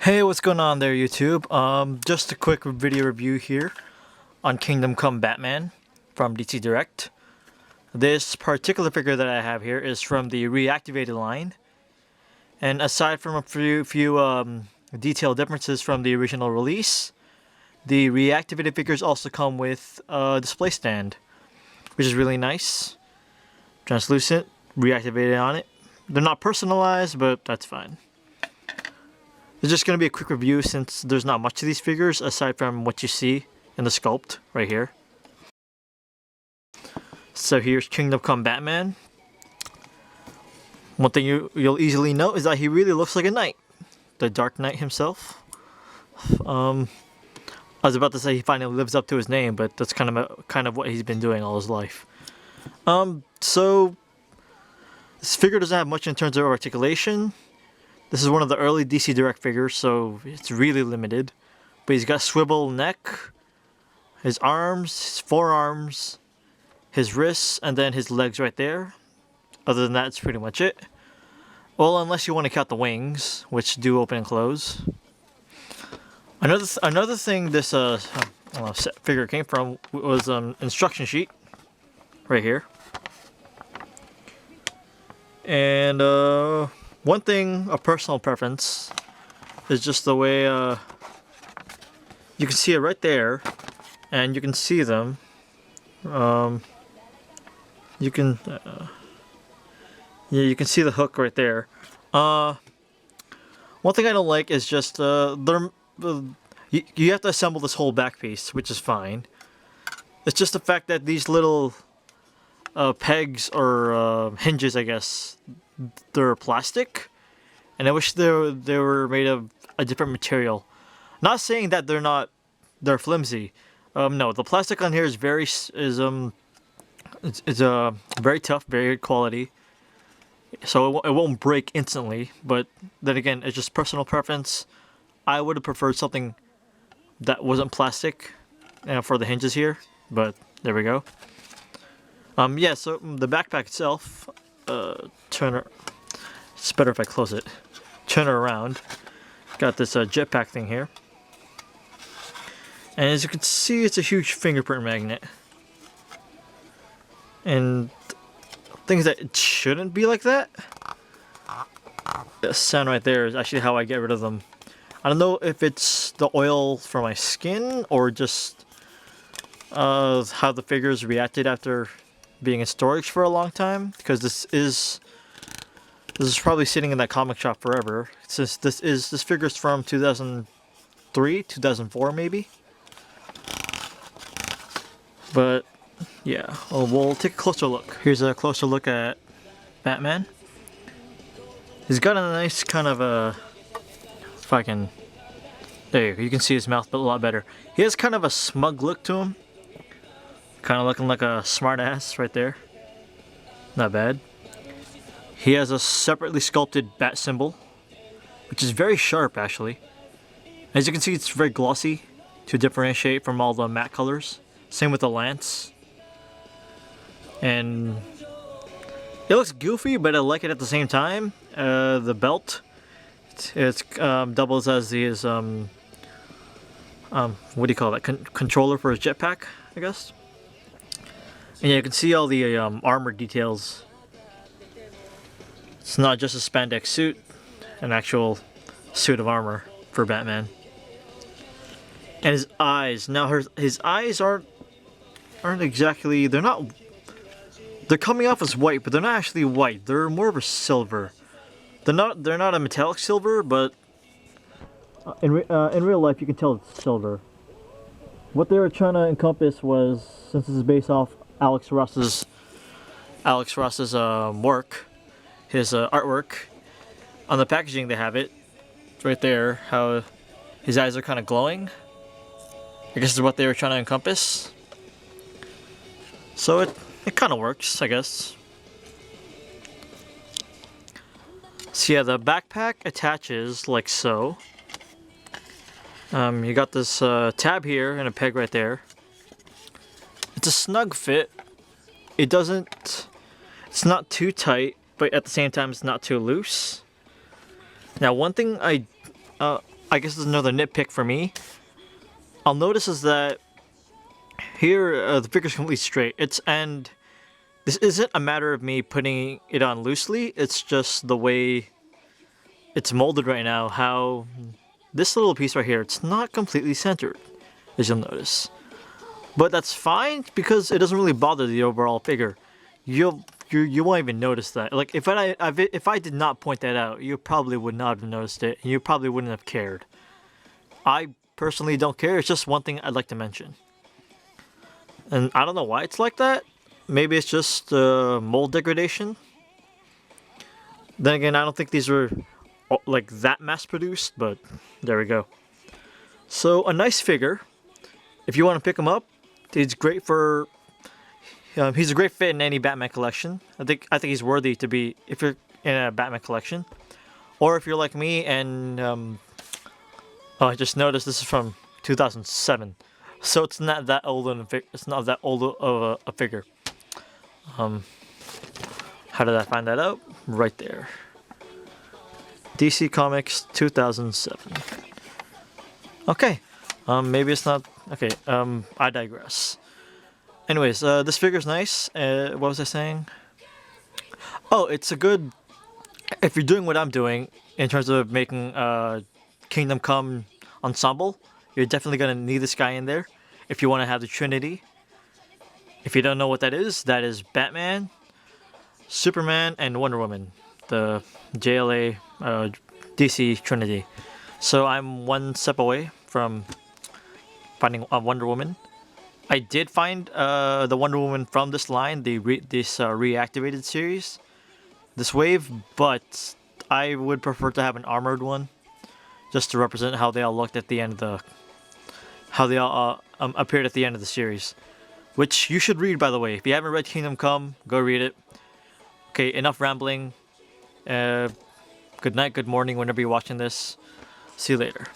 Hey, what's going on there, YouTube? Just a quick video review here on Kingdom Come Batman from DC Direct. This particular figure that I have here is from the Reactivated line, and aside from a few detail differences from the original release, the Reactivated figures also come with a display stand, which is really nice. Translucent, reactivated on it. They're not personalized, but that's fine. It's just going to be a quick review since there's not much of these figures aside from what you see in the sculpt right here. So here's Kingdom Come Batman. One thing you'll easily note is that he really looks like a knight. The Dark Knight himself. I was about to say he finally lives up to his name, but that's kind of what he's been doing all his life. So this figure doesn't have much in terms of articulation. This is one of the early DC Direct figures, so it's really limited. But he's got swivel neck, his arms, his forearms, his wrists, and then his legs right there. Other than that, it's pretty much it. Well, unless you want to count the wings, which do open and close. Another thing this figure came from was an instruction sheet right here. And one thing, a personal preference, is just the way you can see it right there, and you can see them. You can see the hook right there. One thing I don't like is just you have to assemble this whole back piece, which is fine. It's just the fact that these little pegs or hinges, I guess, they're plastic, and I wish they were made of a different material. Not saying that they're flimsy. No, the plastic on here is very tough, very good quality. So it won't break instantly. But then again, it's just personal preference. I would have preferred something that wasn't plastic for the hinges here. But there we go. Yeah. So the backpack itself. It's better if I close it. Turn it around. Got this jetpack thing here. And as you can see, it's a huge fingerprint magnet. And things that it shouldn't be like that. The sound right there is actually how I get rid of them. I don't know if it's the oil for my skin or just how the figures reacted after being in storage for a long time, because this is probably sitting in that comic shop forever, since this figure's from 2003, 2004 maybe. But yeah, we'll take a closer look. Here's a closer look at Batman. He's got a nice kind of if I can, there you can see his mouth a lot better. He has kind of a smug look to him. Kind of looking like a smart ass right there. Not bad. He has a separately sculpted bat symbol, which is very sharp actually. As you can see, it's very glossy to differentiate from all the matte colors. Same with the lance. And it looks goofy, but I like it at the same time. The belt, it's doubles as his what do you call that? Controller for his jetpack, I guess. And yeah, you can see all the armor details. It's not just a spandex suit, an actual suit of armor for Batman. And his eyes. Now his eyes aren't exactly, they're coming off as white, but they're not actually white. They're more of a silver. They're not a metallic silver, but in real life you can tell it's silver. What they were trying to encompass was, since this is based off Alex Ross's work, his artwork. On the packaging they have it right there, how his eyes are kind of glowing. I guess is what they were trying to encompass. So it kind of works, I guess. So yeah, the backpack attaches like so. You got this tab here and a peg right there. It's a snug fit. It's not too tight, but at the same time it's not too loose. Now one thing I guess is another nitpick for me. I'll notice is that here the figure's completely straight. And this isn't a matter of me putting it on loosely. It's just the way it's molded right now. How this little piece right here, it's not completely centered, as you'll notice. But that's fine because it doesn't really bother the overall figure. You won't even notice that. Like if I did not point that out, you probably would not have noticed it. And you probably wouldn't have cared. I personally don't care. It's just one thing I'd like to mention. And I don't know why it's like that. Maybe it's just mold degradation. Then again, I don't think these were like that mass produced, but there we go. So a nice figure. If you want to pick him up, he's great for. He's a great fit in any Batman collection. I think he's worthy to be if you're in a Batman collection, or if you're like me and oh, I just noticed this is from 2007, so it's not that old of a figure. How did I find that out? Right there. DC Comics 2007. Okay. Maybe it's not. Okay. I digress. Anyways, this figure's nice. What was I saying? Oh, it's a good. If you're doing what I'm doing in terms of making Kingdom Come ensemble, you're definitely gonna need this guy in there. If you want to have the Trinity. If you don't know what that is Batman, Superman, and Wonder Woman, the JLA DC Trinity. So I'm one step away from finding a Wonder Woman. I did find the Wonder Woman from this line, this Reactivated series, this wave, but I would prefer to have an armored one, just to represent how they all looked at the end of the, how they all appeared at the end of the series, which you should read, by the way. If you haven't read Kingdom Come, go read it. Okay, enough rambling. Good night, good morning, whenever you're watching this. See you later.